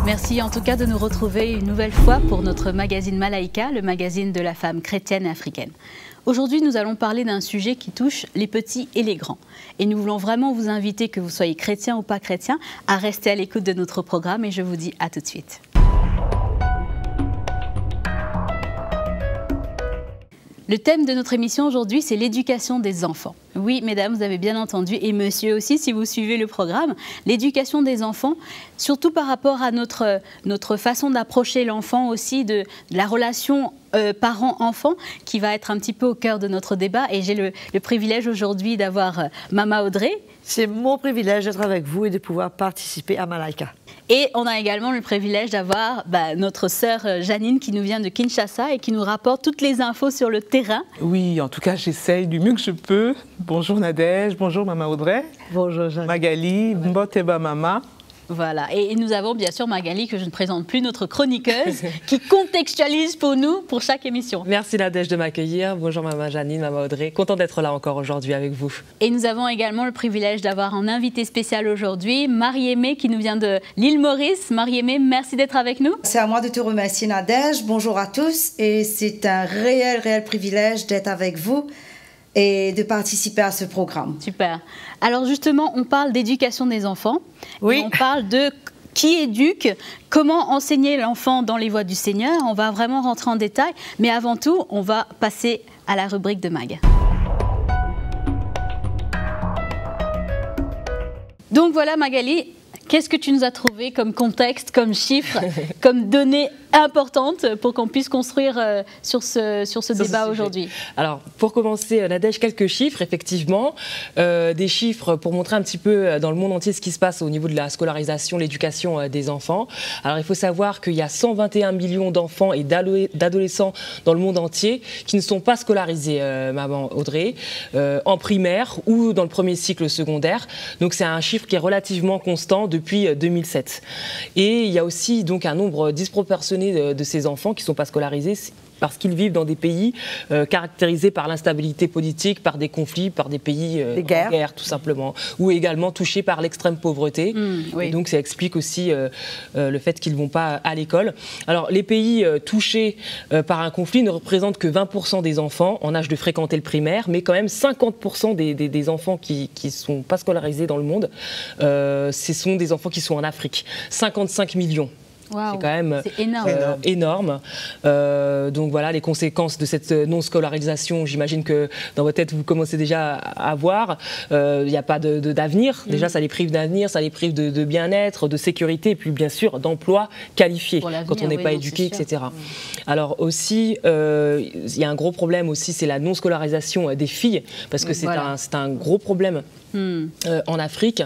Merci en tout cas de nous retrouver une nouvelle fois pour notre magazine Malaika, le magazine de la femme chrétienne et africaine. Aujourd'hui, nous allons parler d'un sujet qui touche les petits et les grands. Et nous voulons vraiment vous inviter, que vous soyez chrétien ou pas chrétien, à rester à l'écoute de notre programme et je vous dis à tout de suite. Le thème de notre émission aujourd'hui, c'est l'éducation des enfants. Oui, mesdames, vous avez bien entendu, et monsieur aussi, si vous suivez le programme, l'éducation des enfants, surtout par rapport à notre façon d'approcher l'enfant aussi, de la relation parent-enfant, qui va être un petit peu au cœur de notre débat. Et j'ai le privilège aujourd'hui d'avoir Mama Audrey. C'est mon privilège d'être avec vous et de pouvoir participer à Malaika. Et on a également le privilège d'avoir notre sœur Janine qui nous vient de Kinshasa et qui nous rapporte toutes les infos sur le terrain. Oui, en tout cas, j'essaye du mieux que je peux. Bonjour Nadège, bonjour Mama Audrey. Bonjour Janine. Magali, Mboteba Mama. Voilà, et nous avons bien sûr Magali, que je ne présente plus, notre chroniqueuse, qui contextualise pour nous, pour chaque émission. Merci Nadège de m'accueillir. Bonjour Maman Janine, Maman Audrey. Content d'être là encore aujourd'hui avec vous. Et nous avons également le privilège d'avoir un invité spécial aujourd'hui, Marie-Aimée, qui nous vient de l'île Maurice. Marie-Aimée, merci d'être avec nous. C'est à moi de te remercier Nadège. Bonjour à tous, et c'est un réel privilège d'être avec vous et de participer à ce programme. Super. Alors justement, on parle d'éducation des enfants. Oui. On parle de qui éduque, comment enseigner l'enfant dans les voies du Seigneur. On va vraiment rentrer en détail. Mais avant tout, on va passer à la rubrique de Mag. Donc voilà Magali, qu'est-ce que tu nous as trouvé comme contexte, comme chiffres, comme données importantes pour qu'on puisse construire sur ce débat aujourd'hui? Alors, pour commencer, Nadège, quelques chiffres, effectivement. Des chiffres pour montrer un petit peu dans le monde entier ce qui se passe au niveau de la scolarisation, l'éducation des enfants. Alors, il faut savoir qu'il y a 121 millions d'enfants et d'adolescents dans le monde entier qui ne sont pas scolarisés, Maman Audrey, en primaire ou dans le premier cycle secondaire. Donc, c'est un chiffre qui est relativement constant depuis 2007. Et il y a aussi donc un nombre disproportionné de ces enfants qui ne sont pas scolarisés parce qu'ils vivent dans des pays caractérisés par l'instabilité politique, par des conflits, par des pays en guerre tout simplement, ou également touchés par l'extrême pauvreté. Oui. Et donc ça explique aussi le fait qu'ils ne vont pas à l'école. Alors les pays touchés par un conflit ne représentent que 20% des enfants en âge de fréquenter le primaire, mais quand même 50% des enfants qui ne sont pas scolarisés dans le monde, ce sont des enfants qui sont en Afrique. 55 millions. Wow, c'est quand même énorme. Donc voilà, les conséquences de cette non-scolarisation, j'imagine que dans votre tête, vous commencez déjà à voir. Il n'y a pas d'avenir. Déjà, ça les prive d'avenir, ça les prive de bien-être, de sécurité, et puis bien sûr d'emplois qualifiés quand on n'est pas éduqué, etc. Alors aussi, il y a un gros problème aussi, c'est la non-scolarisation des filles, parce que c'est un gros problème. En Afrique,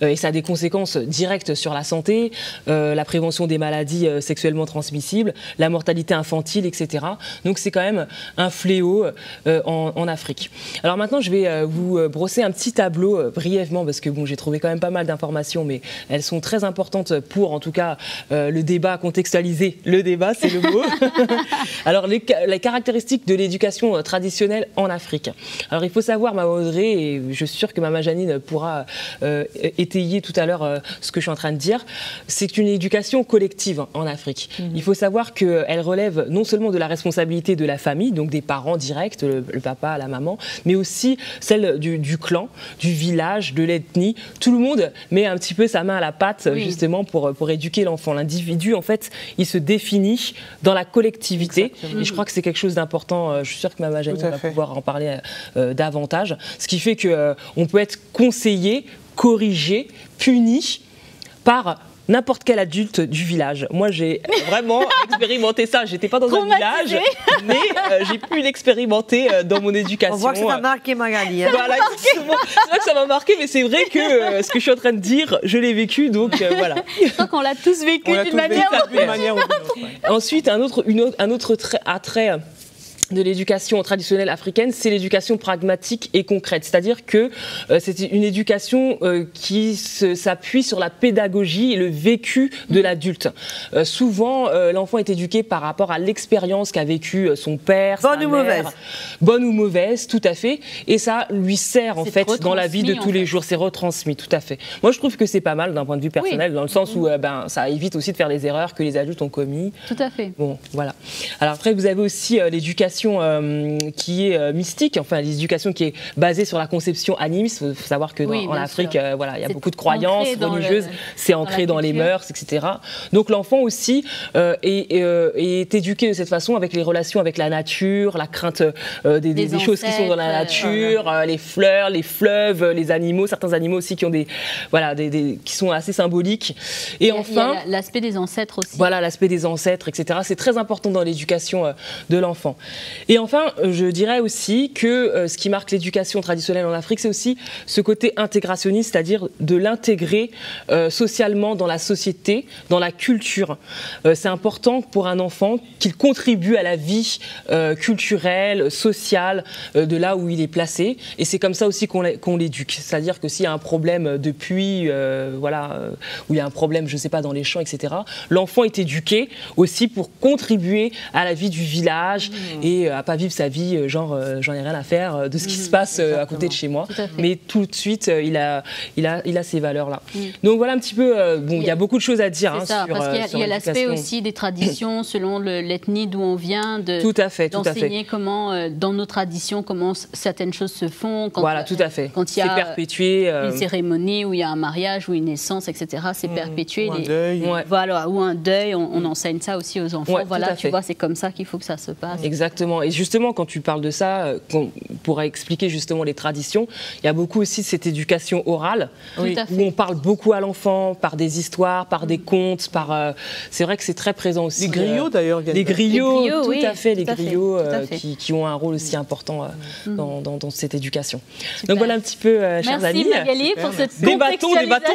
et ça a des conséquences directes sur la santé, la prévention des maladies sexuellement transmissibles, la mortalité infantile, etc. Donc c'est quand même un fléau en Afrique. Alors maintenant, je vais vous brosser un petit tableau brièvement, parce que bon, j'ai trouvé quand même pas mal d'informations, mais elles sont très importantes pour, en tout cas, le débat, contextualiser le débat, c'est le mot. Alors les caractéristiques de l'éducation traditionnelle en Afrique. Alors il faut savoir, Maman Audrey, et je suis sûre que Maman Janine pourra étayer tout à l'heure ce que je suis en train de dire, c'est une éducation collective en Afrique. Il faut savoir qu'elle relève non seulement de la responsabilité de la famille, donc des parents directs, le papa, la maman, mais aussi celle du clan, du village, de l'ethnie. Tout le monde met un petit peu sa main à la pâte justement pour éduquer l'enfant. L'individu, en fait, il se définit dans la collectivité. Et je crois que c'est quelque chose d'important. Je suis sûre que Maman Janine va pouvoir en parler davantage. Ce qui fait qu'on peut être conseillé, corrigé, puni par n'importe quel adulte du village. Moi, j'ai vraiment expérimenté ça. J'étais pas dans un village, mais j'ai pu l'expérimenter dans mon éducation. On voit que ça m'a marqué, Magali. Voilà, c'est vrai que ça m'a marqué, mais c'est vrai que ce que je suis en train de dire, je l'ai vécu, donc voilà. Je crois qu'on l'a tous vécu d'une manière ou d'une autre. Ensuite, un autre attrait de l'éducation traditionnelle africaine, c'est l'éducation pragmatique et concrète. C'est-à-dire que c'est une éducation qui s'appuie sur la pédagogie et le vécu de l'adulte. Souvent, l'enfant est éduqué par rapport à l'expérience qu'a vécu son père, sa mère. Bonne ou mauvaise. Bonne ou mauvaise, tout à fait. Et ça lui sert en fait dans la vie de tous les jours. C'est retransmis, tout à fait. Moi, je trouve que c'est pas mal d'un point de vue personnel, dans le sens où ça évite aussi de faire les erreurs que les adultes ont commis. Tout à fait. Bon, voilà. Alors après, vous avez aussi l'éducation qui est mystique, enfin l'éducation qui est basée sur la conception animiste. Il faut savoir que en Afrique, voilà, il y a beaucoup de croyances religieuses, c'est ancré dans les mœurs, etc. Donc l'enfant aussi est éduqué de cette façon avec les relations avec la nature, la crainte des choses qui sont dans la nature, les fleurs, les fleuves, les animaux, certains animaux aussi qui ont qui sont assez symboliques. Et enfin, l'aspect des ancêtres aussi. Voilà, l'aspect des ancêtres, etc. C'est très important dans l'éducation de l'enfant. Et enfin, je dirais aussi que ce qui marque l'éducation traditionnelle en Afrique, c'est aussi ce côté intégrationniste, c'est-à-dire de l'intégrer socialement dans la société, dans la culture. C'est important pour un enfant qu'il contribue à la vie culturelle, sociale de là où il est placé. Et c'est comme ça aussi qu'on l'éduque. C'est-à-dire que s'il y a un problème de puits, où il y a un problème, je ne sais pas, dans les champs, etc., l'enfant est éduqué aussi pour contribuer à la vie du village et à pas vivre sa vie genre j'en ai rien à faire de ce qui se passe à côté de chez moi, mais tout de suite il a ces valeurs là. Donc voilà un petit peu il y a beaucoup de choses à dire parce qu'il y a l'aspect aussi des traditions selon l'ethnie d'où on vient, d'enseigner comment dans nos traditions comment certaines choses se font quand il y a perpétué, une cérémonie où il y a un mariage ou une naissance, etc. c'est perpétué, ou un deuil. Voilà, ou un deuil, on enseigne ça aussi aux enfants. Voilà, tu vois, c'est comme ça qu'il faut que ça se passe. Exactement. Et justement, quand tu parles de ça, on pourra expliquer justement les traditions. Il y a beaucoup aussi de cette éducation orale, où on parle beaucoup à l'enfant par des histoires, par des contes, c'est vrai que c'est très présent aussi. Les griots d'ailleurs. Les griots, tout à fait, les griots qui ont un rôle aussi important dans cette éducation. Super. Donc voilà un petit peu, chers amis. Merci Magali pour cette contextualisation.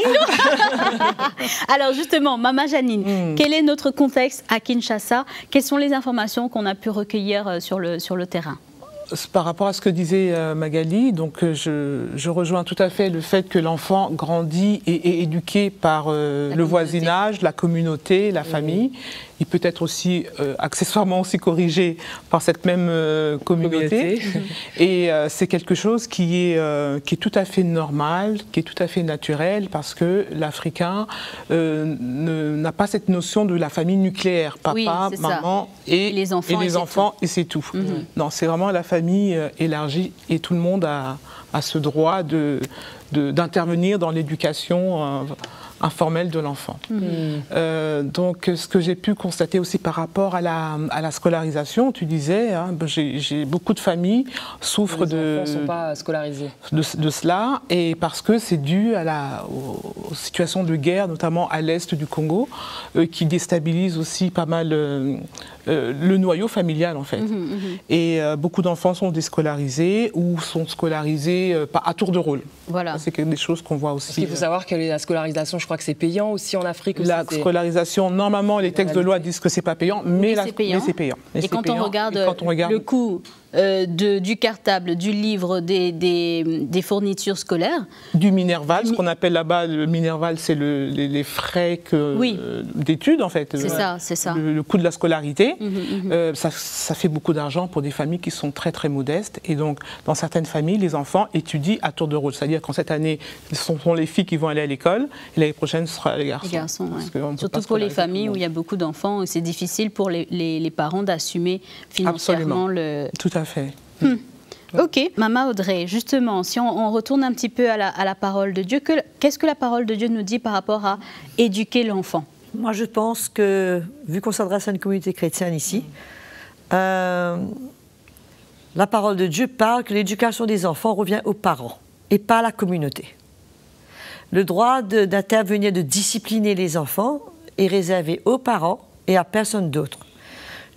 Alors justement, Mama Janine, quel est notre contexte à Kinshasa? Quelles sont les informations qu'on a pu recueillir sur le terrain? Par rapport à ce que disait Magali, donc je rejoins tout à fait le fait que l'enfant grandit et est éduqué par le voisinage, la communauté, la famille. Il peut être aussi accessoirement aussi corrigé par cette même communauté. Et c'est quelque chose qui est tout à fait normal, qui est tout à fait naturel, parce que l'Africain n'a pas cette notion de la famille nucléaire, papa, maman et les enfants, et c'est tout. Non, c'est vraiment la famille élargie, et tout le monde a ce droit d'intervenir dans l'éducation informelle de l'enfant. Donc ce que j'ai pu constater aussi par rapport à la scolarisation, tu disais, j'ai beaucoup de familles souffrent les enfants ne sont pas scolarisés. De cela, et parce que c'est dû aux situations de guerre, notamment à l'est du Congo, qui déstabilisent aussi pas mal le noyau familial en fait. Et beaucoup d'enfants sont déscolarisés ou sont scolarisés à tour de rôle. Voilà. C'est des choses qu'on voit aussi. Parce qu'il faut savoir que la scolarisation, je crois que c'est payant aussi en Afrique. La scolarisation, normalement, les textes de loi disent que c'est pas payant, mais c'est payant. Et quand on regarde le coût du cartable, du livre, des fournitures scolaires. Du Minerval, ce qu'on appelle là-bas, le Minerval, c'est les frais d'études en fait. C'est ça. Le coût de la scolarité, ça fait beaucoup d'argent pour des familles qui sont très très modestes. Et donc, dans certaines familles, les enfants étudient à tour de rôle. C'est-à-dire qu'en cette année, ce sont les filles qui vont aller à l'école, et l'année prochaine, ce sera les garçons. Surtout pour les familles où il y a beaucoup d'enfants, c'est difficile pour les parents d'assumer financièrement Tout à fait. Ok, Mama Audrey, justement, si on retourne un petit peu à la parole de Dieu, qu'est-ce que la parole de Dieu nous dit par rapport à éduquer l'enfant? Moi, je pense que, vu qu'on s'adresse à une communauté chrétienne ici, la parole de Dieu parle que l'éducation des enfants revient aux parents et pas à la communauté. Le droit d'intervenir, de discipliner les enfants est réservé aux parents et à personne d'autre.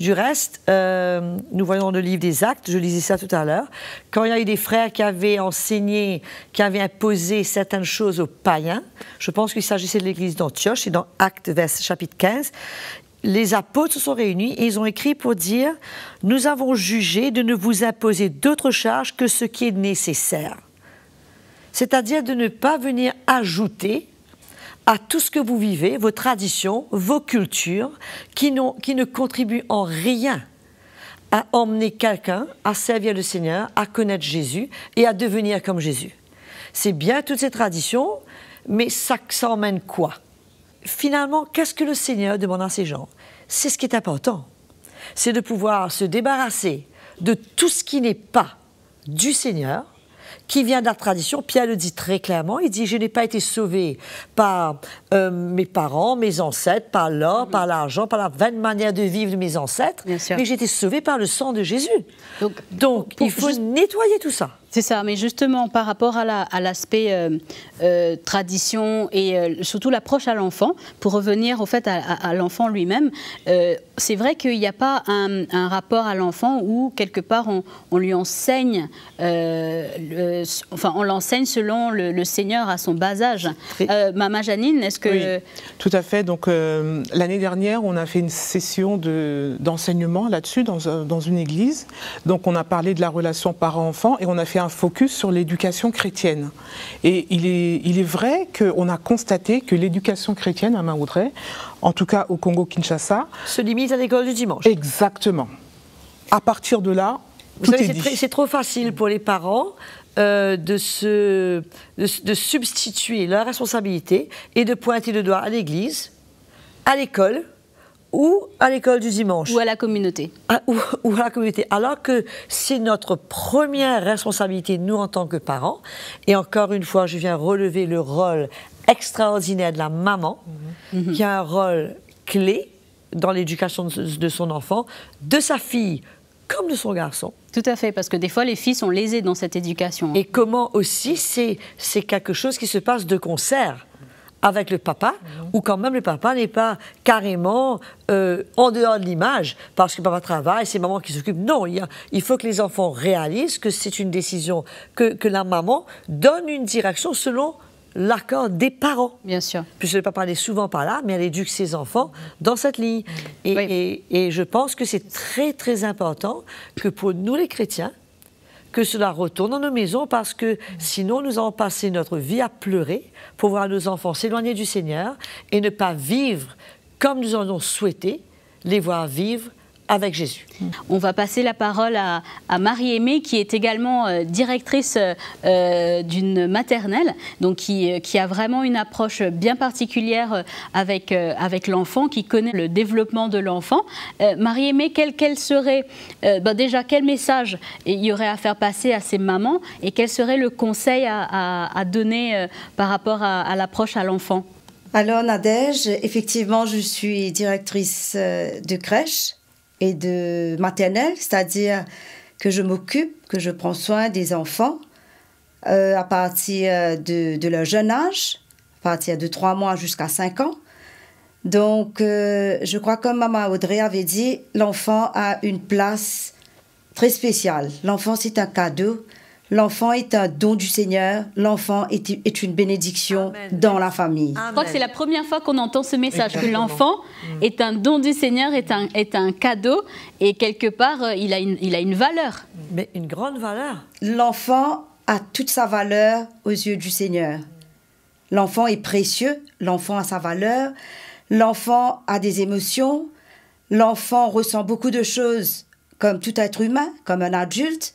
Du reste, nous voyons dans le livre des Actes, je lisais ça tout à l'heure, quand il y a eu des frères qui avaient enseigné, qui avaient imposé certaines choses aux païens, je pense qu'il s'agissait de l'église d'Antioche, et dans Actes chapitre 15, les apôtres se sont réunis et ils ont écrit pour dire « Nous avons jugé de ne vous imposer d'autres charges que ce qui est nécessaire. » C'est-à-dire de ne pas venir ajouter à tout ce que vous vivez, vos traditions, vos cultures, qui ne contribuent en rien à emmener quelqu'un à servir le Seigneur, à connaître Jésus et à devenir comme Jésus. C'est bien toutes ces traditions, mais ça emmène quoi? Finalement, qu'est-ce que le Seigneur demande à ces gens? C'est ce qui est important. C'est de pouvoir se débarrasser de tout ce qui n'est pas du Seigneur, qui vient de la tradition. Pierre le dit très clairement, il dit « Je n'ai pas été sauvé par mes parents, mes ancêtres, par l'or, par l'argent, par la vaine manière de vivre de mes ancêtres, mais j'ai été sauvé par le sang de Jésus. » Donc il faut nettoyer tout ça. C'est ça, mais justement, par rapport à l'aspect tradition et surtout l'approche à l'enfant, pour revenir au fait à l'enfant lui-même, c'est vrai qu'il n'y a pas un rapport à l'enfant où, quelque part, on lui enseigne, on l'enseigne selon le Seigneur à son bas âge. Maman Janine, est-ce que... Oui, tout à fait. Donc, l'année dernière, on a fait une session d'enseignement là-dessus dans une église. Donc, on a parlé de la relation parent-enfant et on a fait un focus sur l'éducation chrétienne. Et il est vrai qu'on a constaté que l'éducation chrétienne à Maoudré, en tout cas au Congo-Kinshasa, se limite à l'école du dimanche. Exactement. À partir de là, tout est dit. C'est trop facile pour les parents de substituer leur responsabilité et de pointer le doigt à l'église, à l'école, ou à l'école du dimanche. Ou à la communauté. Ou à la communauté. Alors que c'est notre première responsabilité, nous, en tant que parents. Et encore une fois, je viens relever le rôle extraordinaire de la maman, qui a un rôle clé dans l'éducation de son enfant, de sa fille comme de son garçon. Tout à fait, parce que des fois, les filles sont lésées dans cette éducation. Et comment aussi, c'est quelque chose qui se passe de concert avec le papa, ou quand même le papa n'est pas carrément en dehors de l'image, parce que papa travaille, c'est maman qui s'occupe. Non, il faut que les enfants réalisent que c'est une décision, que la maman donne une direction selon l'accord des parents. Bien sûr. Puisque le papa est souvent pas là, mais elle éduque ses enfants dans cette ligne. Et je pense que c'est très, très important que pour nous les chrétiens, que cela retourne dans nos maisons, parce que sinon nous allons passer notre vie à pleurer pour voir nos enfants s'éloigner du Seigneur et ne pas vivre comme nous en avons souhaité les voir vivre avec Jésus. On va passer la parole à Marie-Aimée, qui est également directrice d'une maternelle, donc qui a vraiment une approche bien particulière avec l'enfant, qui connaît le développement de l'enfant. Marie-Aimée, quel serait, déjà, quel message il y aurait à faire passer à ces mamans, et quel serait le conseil à donner par rapport à l'approche à l'enfant? Alors Nadège, effectivement, je suis directrice de crèche et de maternelle, c'est-à-dire que je m'occupe, que je prends soin des enfants à partir de leur jeune âge, à partir de 3 mois jusqu'à 5 ans. Donc, je crois comme Maman Audrey avait dit, l'enfant a une place très spéciale. L'enfant, c'est un cadeau. L'enfant est un don du Seigneur. L'enfant est une bénédiction dans la famille. Je crois que c'est la première fois qu'on entend ce message, que l'enfant est un don du Seigneur, est un cadeau, et quelque part, il a une valeur. Mais une grande valeur. L'enfant a toute sa valeur aux yeux du Seigneur. L'enfant est précieux, l'enfant a sa valeur, l'enfant a des émotions, l'enfant ressent beaucoup de choses comme tout être humain, comme un adulte.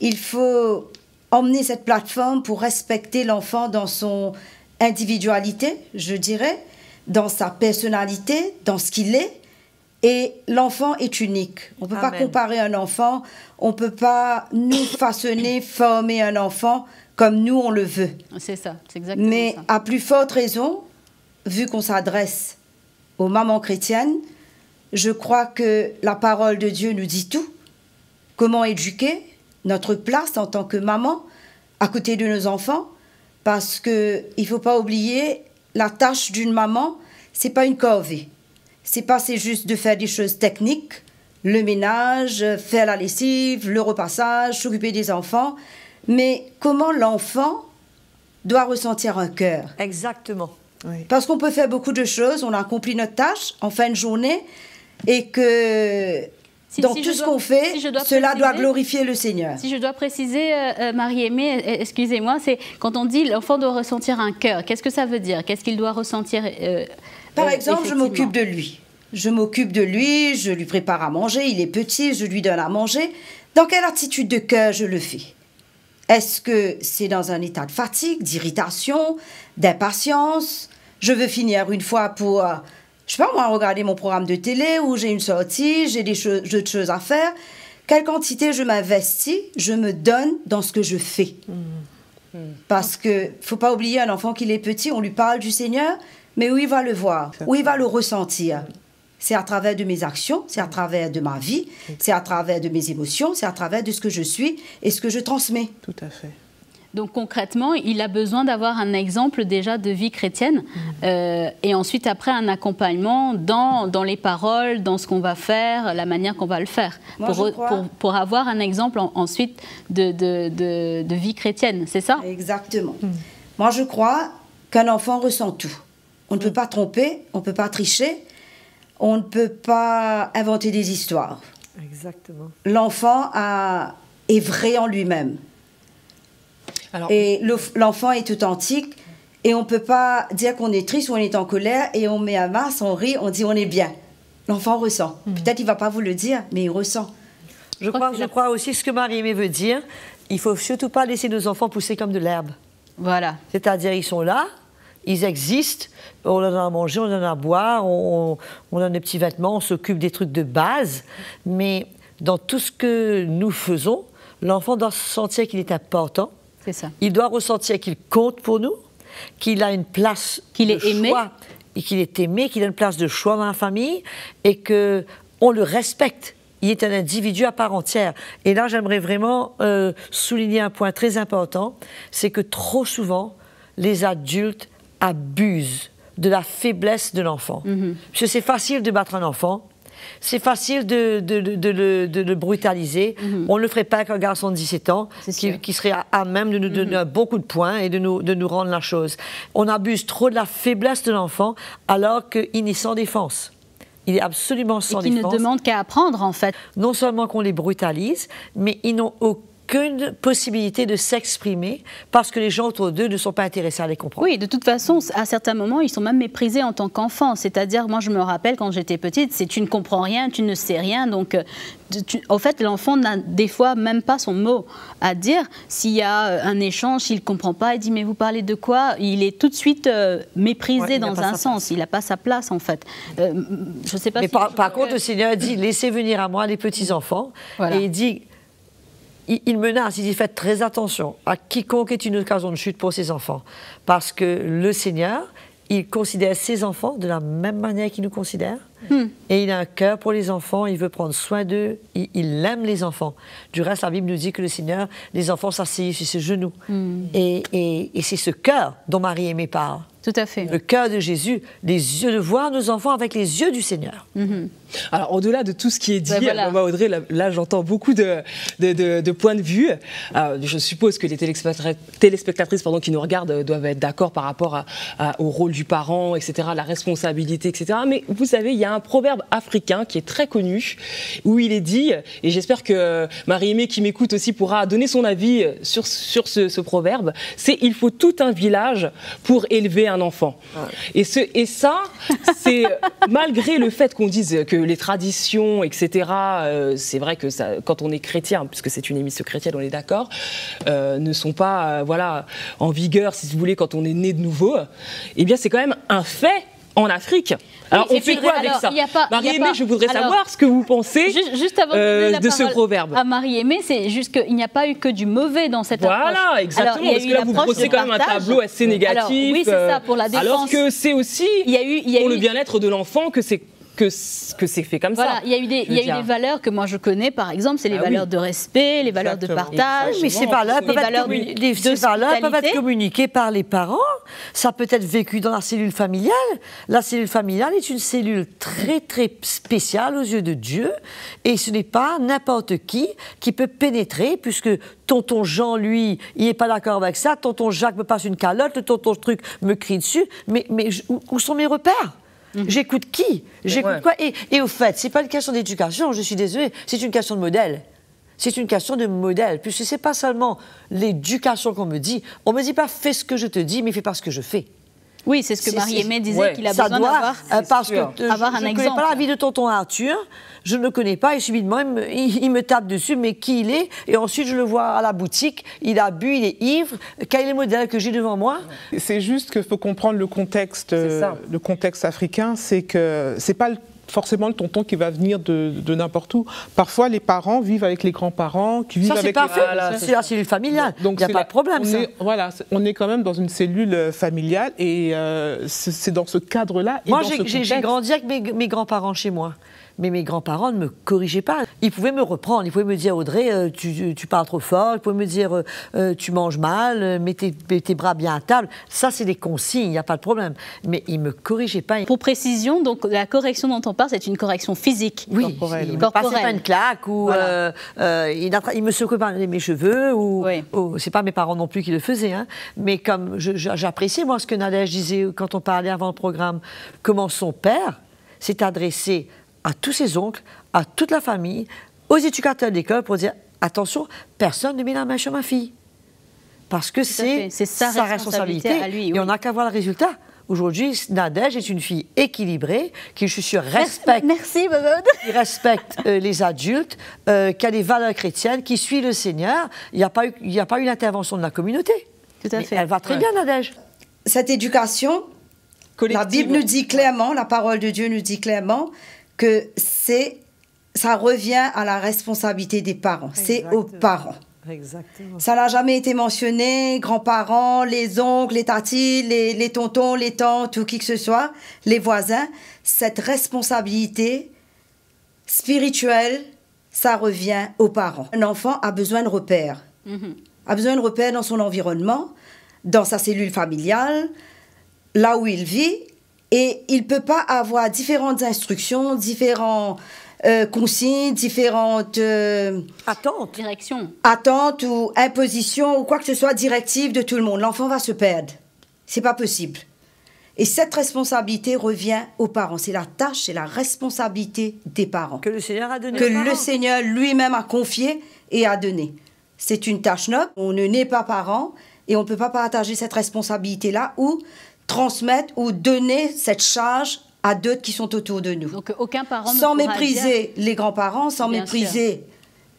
Il faut emmener cette plateforme pour respecter l'enfant dans son individualité, je dirais, dans sa personnalité, dans ce qu'il est. Et l'enfant est unique. On ne peut pas comparer un enfant, on ne peut pas nous façonner, former un enfant comme nous on le veut. C'est ça, c'est exactement ça. Mais à plus forte raison, vu qu'on s'adresse aux mamans chrétiennes, je crois que la parole de Dieu nous dit tout. Comment éduquer, notre place en tant que maman à côté de nos enfants, parce qu'il ne faut pas oublier, la tâche d'une maman, ce n'est pas une corvée. C'est juste de faire des choses techniques, le ménage, faire la lessive, le repassage, s'occuper des enfants, mais comment l'enfant doit ressentir un cœur. Exactement. Oui. Parce qu'on peut faire beaucoup de choses, on a accompli notre tâche en fin de journée, et que dans tout ce qu'on fait, cela doit glorifier le Seigneur. Si je dois préciser, Marie-Aimée, excusez-moi, c'est quand on dit l'enfant doit ressentir un cœur, qu'est-ce que ça veut dire? Qu'est-ce qu'il doit ressentir Par exemple, je m'occupe de lui. Je m'occupe de lui, je lui prépare à manger, il est petit, je lui donne à manger. Dans quelle attitude de cœur je le fais? Est-ce que c'est dans un état de fatigue, d'irritation, d'impatience? Je veux finir une fois pour, je sais pas moi, regarder mon programme de télé, ou j'ai une sortie, j'ai d'autres choses à faire. Quelle quantité je m'investis, je me donne dans ce que je fais. Parce que faut pas oublier un enfant qui est petit, on lui parle du Seigneur, mais où il va le voir, où il va le ressentir. C'est à travers de mes actions, c'est à travers de ma vie, c'est à travers de mes émotions, c'est à travers de ce que je suis et ce que je transmets. Tout à fait. Donc concrètement, il a besoin d'avoir un exemple déjà de vie chrétienne et ensuite après un accompagnement dans les paroles, dans ce qu'on va faire, la manière qu'on va le faire, pour avoir un exemple ensuite de vie chrétienne, c'est ça? Exactement. Moi je crois qu'un enfant ressent tout. On ne peut pas tromper, on ne peut pas tricher, on ne peut pas inventer des histoires. Exactement. L'enfant est vrai en lui-même. Alors, et l'enfant est authentique et on ne peut pas dire qu'on est triste ou on est en colère et on met un masque, on rit, on dit on est bien. L'enfant ressent. Peut-être il ne va pas vous le dire, mais il ressent. Je crois aussi ce que Marie-Aimée veut dire, il ne faut surtout pas laisser nos enfants pousser comme de l'herbe. Voilà. C'est-à-dire ils sont là, ils existent, on leur donne à manger, on leur donne à boire, on donne des petits vêtements, on s'occupe des trucs de base, mais dans tout ce que nous faisons, l'enfant doit sentir qu'il est important. C'est ça. Il doit ressentir qu'il compte pour nous, qu'il a une place qu'il est aimé, et qu'il est aimé, qu'il a une place de choix dans la famille et qu'on le respecte. Il est un individu à part entière. Et là, j'aimerais vraiment souligner un point très important, c'est que trop souvent, les adultes abusent de la faiblesse de l'enfant. Parce que c'est facile de battre un enfant, c'est facile de le brutaliser. On ne le ferait pas avec un garçon de 17 ans qui serait à même de nous donner un bon coup de poing et de nous rendre la chose. On abuse trop de la faiblesse de l'enfant alors qu'il est sans défense. Il est absolument sans défense. Et qui ne demande qu'à apprendre, en fait. Non seulement qu'on les brutalise, mais ils n'ont aucune possibilité de s'exprimer parce que les gens autour d'eux ne sont pas intéressés à les comprendre. Oui, de toute façon, à certains moments, ils sont même méprisés en tant qu'enfants. C'est-à-dire, moi, je me rappelle quand j'étais petite, c'est tu ne comprends rien, tu ne sais rien. Donc, en fait, l'enfant n'a des fois même pas son mot à dire. S'il y a un échange, s'il ne comprend pas, il dit « mais vous parlez de quoi ?» Il est tout de suite méprisé dans un sens. Il n'a pas sa place, en fait. Je sais pas. Mais par contre, le Seigneur dit « laissez venir à moi les petits-enfants. Voilà. » Et il dit... Il menace, il dit faites très attention à quiconque est une occasion de chute pour ses enfants. Parce que le Seigneur, il considère ses enfants de la même manière qu'il nous considère. Et il a un cœur pour les enfants, il veut prendre soin d'eux, il aime les enfants. Du reste, la Bible nous dit que le Seigneur, les enfants s'asseyent sur ses genoux. Et c'est ce cœur dont Marie-Aimée parle. Tout à fait. Le cœur de Jésus, les yeux, de voir nos enfants avec les yeux du Seigneur. Alors, au-delà de tout ce qui est dit, voilà. Audrey, là j'entends beaucoup de points de vue. Je suppose que les téléspectatrices qui nous regardent doivent être d'accord par rapport au rôle du parent, etc., la responsabilité, etc. Mais vous savez, il y a un proverbe africain qui est très connu, où il est dit, et j'espère que Marie-Aimée qui m'écoute aussi pourra donner son avis sur ce proverbe, c'est « il faut tout un village pour élever un enfant ». Et ça, c'est malgré le fait qu'on dise que les traditions, etc., c'est vrai que ça, quand on est chrétien, puisque c'est une émission chrétienne, on est d'accord, ne sont pas en vigueur, si vous voulez, quand on est né de nouveau, eh bien c'est quand même un fait en Afrique. Alors, on fait quoi avec ça? Marie-Aimée, je voudrais savoir ce que vous pensez juste avant de ce proverbe. À Marie-Aimée, c'est juste qu'il n'y a pas eu que du mauvais dans cette approche. Voilà, exactement. Parce que là, vous brossez quand même un tableau assez négatif. Alors, oui, c'est ça, pour la défense. Alors que c'est aussi pour le bien-être de l'enfant que c'est que c'est fait comme voilà, ça. Il y a eu des valeurs que moi je connais, par exemple, c'est les valeurs de respect, les valeurs de partage. Oui, mais ces valeurs peuvent être communiquées par les parents. Ça peut être vécu dans la cellule familiale. La cellule familiale est une cellule très, très spéciale aux yeux de Dieu. Et ce n'est pas n'importe qui peut pénétrer, puisque tonton Jean, lui, il n'est pas d'accord avec ça. Tonton Jacques me passe une calotte, le tonton truc me crie dessus. Mais où sont mes repères ? J'écoute qui? J'écoute quoi? Et au fait, c'est pas une question d'éducation, je suis désolée, c'est une question de modèle. C'est une question de modèle, puisque c'est pas seulement l'éducation qu'on me dit. On me dit pas fais ce que je te dis, mais fais pas ce que je fais. Oui, c'est ce que Marie-Aimée disait, qu'il a besoin d'avoir parce que avoir un je ne exemple. connais pas la vie de tonton Arthur, je ne le connais pas, et subitement, il me tape dessus, mais qui il est? Et ensuite, je le vois à la boutique, il a bu, il est ivre. Quel est le modèle que j'ai devant moi? C'est juste qu'il faut comprendre le contexte africain, c'est que c'est pas forcément le tonton qui va venir de n'importe où. Parfois, les parents vivent avec les grands-parents, qui vivent avec les... C'est la cellule familiale, il n'y a pas de problème. On est quand même dans une cellule familiale et c'est dans ce cadre-là. Moi, j'ai grandi avec mes grands-parents chez moi. Mais mes grands-parents ne me corrigeaient pas. Ils pouvaient me reprendre. Ils pouvaient me dire, Audrey, tu parles trop fort. Ils pouvaient me dire, tu manges mal, mets tes bras bien à table. Ça, c'est des consignes, il n'y a pas de problème. Mais ils ne me corrigeaient pas. Pour précision, donc, la correction dont on parle, c'est une correction physique. Oui, corporelle. Il ne me passait pas une claque ou voilà. Il me secouait pas mes cheveux. C'est pas mes parents non plus qui le faisaient. Hein. Mais comme j'appréciais, moi, ce que Nadège disait quand on parlait avant le programme, comment son père s'est adressé à tous ses oncles, à toute la famille, aux éducateurs de l'école pour dire attention, personne ne met la main sur ma fille. Parce que c'est sa responsabilité à lui. Et on n'a qu'à voir le résultat. Aujourd'hui, Nadège est une fille équilibrée, qui, je suis sûre, respecte, qui respecte les adultes, qui a des valeurs chrétiennes, qui suit le Seigneur. Il n'y a pas eu l'intervention de la communauté. Tout à fait. Elle va très bien, Nadège. Cette éducation, collective. La Bible nous dit clairement, la parole de Dieu nous dit clairement, que ça revient à la responsabilité des parents. C'est aux parents. Exactement. Ça n'a jamais été mentionné, grands-parents, les oncles, les tatis, les tontons, les tantes ou qui que ce soit, les voisins. Cette responsabilité spirituelle, ça revient aux parents. Un enfant a besoin de repères. A besoin de repères dans son environnement, dans sa cellule familiale, là où il vit. Et il ne peut pas avoir différentes instructions, différentes consignes, différentes attentes ou impositions ou quoi que ce soit, directives de tout le monde. L'enfant va se perdre. Ce n'est pas possible. Et cette responsabilité revient aux parents. C'est la tâche, c'est la responsabilité des parents. Que le Seigneur a donné. Que le Seigneur lui-même a confié et a donné. C'est une tâche noble. On ne naît pas parent et on ne peut pas partager cette responsabilité-là ou transmettre ou donner cette charge à d'autres qui sont autour de nous. Donc aucun parent sans mépriser les grands-parents, sans mépriser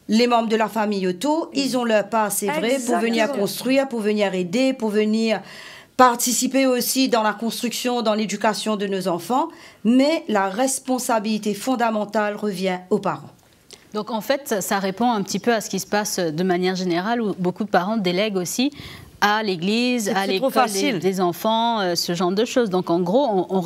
les membres de la famille autour, ils ont leur part, c'est vrai, pour venir construire, pour venir aider, pour venir participer aussi dans la construction, dans l'éducation de nos enfants, mais la responsabilité fondamentale revient aux parents. Donc en fait, ça répond un petit peu à ce qui se passe de manière générale, où beaucoup de parents délèguent aussi à l'église, à l'école des enfants, ce genre de choses. Donc en gros, on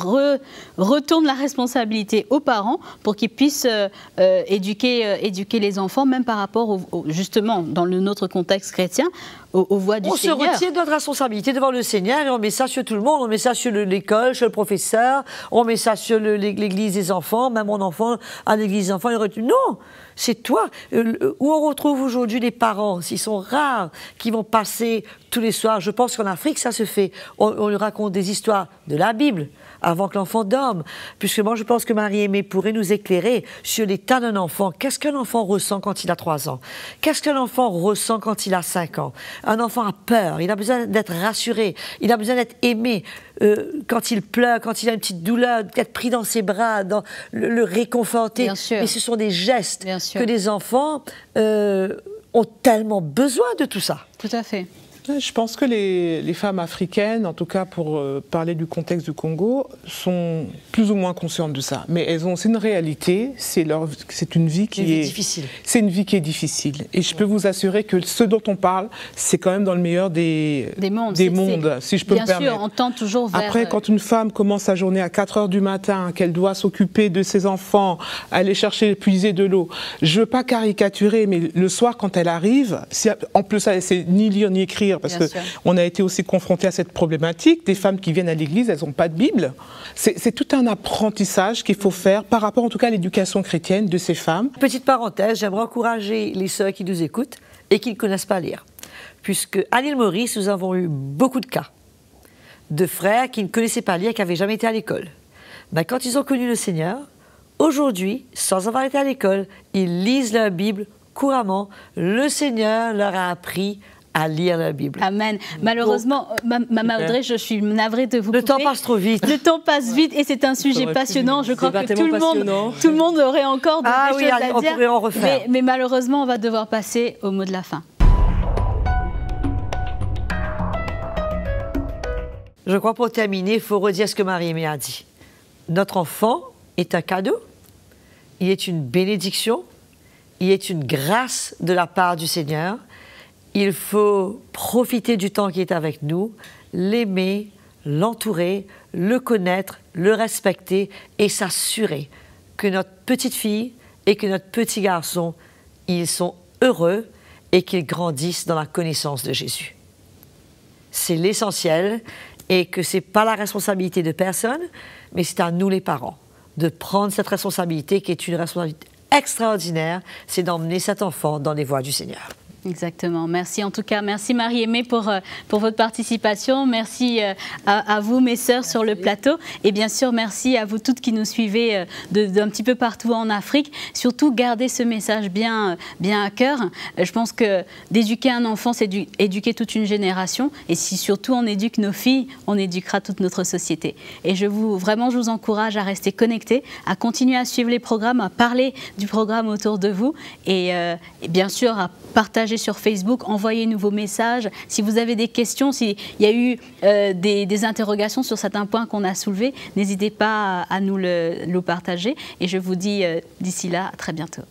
retourne la responsabilité aux parents pour qu'ils puissent éduquer les enfants, même par rapport, justement, dans notre contexte chrétien, aux voies du Seigneur. On se retire de notre responsabilité devant le Seigneur et on met ça sur tout le monde. On met ça sur l'école, sur le professeur, on met ça sur l'église des enfants, même mon enfant à l'église des enfants. Non, c'est toi. Où on retrouve aujourd'hui des parents, ils sont rares, qui vont passer tous les soirs. Je pense qu'en Afrique, ça se fait. On lui raconte des histoires de la Bible avant que l'enfant dorme. Puisque moi, je pense que Marie-Aimée pourrait nous éclairer sur l'état d'un enfant. Qu'est-ce qu'un enfant ressent quand il a 3 ans? Qu'est-ce qu'un enfant ressent quand il a 5 ans? Un enfant a peur, il a besoin d'être rassuré, il a besoin d'être aimé. Quand il pleure, quand il a une petite douleur, d'être pris dans ses bras, le réconforter. Bien sûr. Mais ce sont des gestes que les enfants ont tellement besoin de tout ça. Tout à fait. Je pense que les femmes africaines, en tout cas pour parler du contexte du Congo, sont plus ou moins conscientes de ça. Mais elles ont aussi une réalité, c'est une vie qui est difficile. C'est une vie qui est difficile. Et je peux vous assurer que ce dont on parle, c'est quand même dans le meilleur des mondes, si je peux me permettre. Bien sûr, on tend toujours vers... Après, quand une femme commence sa journée à 4 heures du matin, qu'elle doit s'occuper de ses enfants, aller chercher, puiser de l'eau, je ne veux pas caricaturer, mais le soir, quand elle arrive, en plus, elle ne sait ni lire ni écrire, parce qu'on a été aussi confronté à cette problématique. Des femmes qui viennent à l'église, elles n'ont pas de Bible. C'est tout un apprentissage qu'il faut faire par rapport en tout cas à l'éducation chrétienne de ces femmes. Petite parenthèse, j'aimerais encourager les sœurs qui nous écoutent et qui ne connaissent pas lire. Puisque à l'île Maurice, nous avons eu beaucoup de cas de frères qui ne connaissaient pas lire, qui n'avaient jamais été à l'école. Mais quand ils ont connu le Seigneur, aujourd'hui, sans avoir été à l'école, ils lisent leur Bible couramment. Le Seigneur leur a appris à lire la Bible. Amen. Malheureusement, Maman Audrey, je suis navrée de vous couper. Le temps passe trop vite. Le temps passe vite et c'est un sujet passionnant. Je crois que tout le monde aurait encore des choses à dire. On pourrait en refaire. Mais malheureusement, on va devoir passer au mot de la fin. Je crois pour terminer, il faut redire ce que Marie-Aimée a dit. Notre enfant est un cadeau, il est une bénédiction, il est une grâce de la part du Seigneur. Il faut profiter du temps qui est avec nous, l'aimer, l'entourer, le connaître, le respecter et s'assurer que notre petite fille et que notre petit garçon, ils sont heureux et qu'ils grandissent dans la connaissance de Jésus. C'est l'essentiel et que ce n'est pas la responsabilité de personne, mais c'est à nous les parents de prendre cette responsabilité qui est une responsabilité extraordinaire, c'est d'emmener cet enfant dans les voies du Seigneur. Exactement. Merci en tout cas. Merci Marie-Aimée pour votre participation. Merci à vous, mes sœurs, sur le plateau. Et bien sûr, merci à vous toutes qui nous suivez d'un petit peu partout en Afrique. Surtout, gardez ce message bien à cœur. Je pense que d'éduquer un enfant, c'est éduquer toute une génération. Et si surtout on éduque nos filles, on éduquera toute notre société. Et je vous encourage à rester connectés, à continuer à suivre les programmes, à parler du programme autour de vous et bien sûr à partager sur Facebook, envoyez-nous vos messages. Si vous avez des questions, s'il y a eu des interrogations sur certains points qu'on a soulevés, n'hésitez pas à nous le partager. Et je vous dis d'ici là, à très bientôt.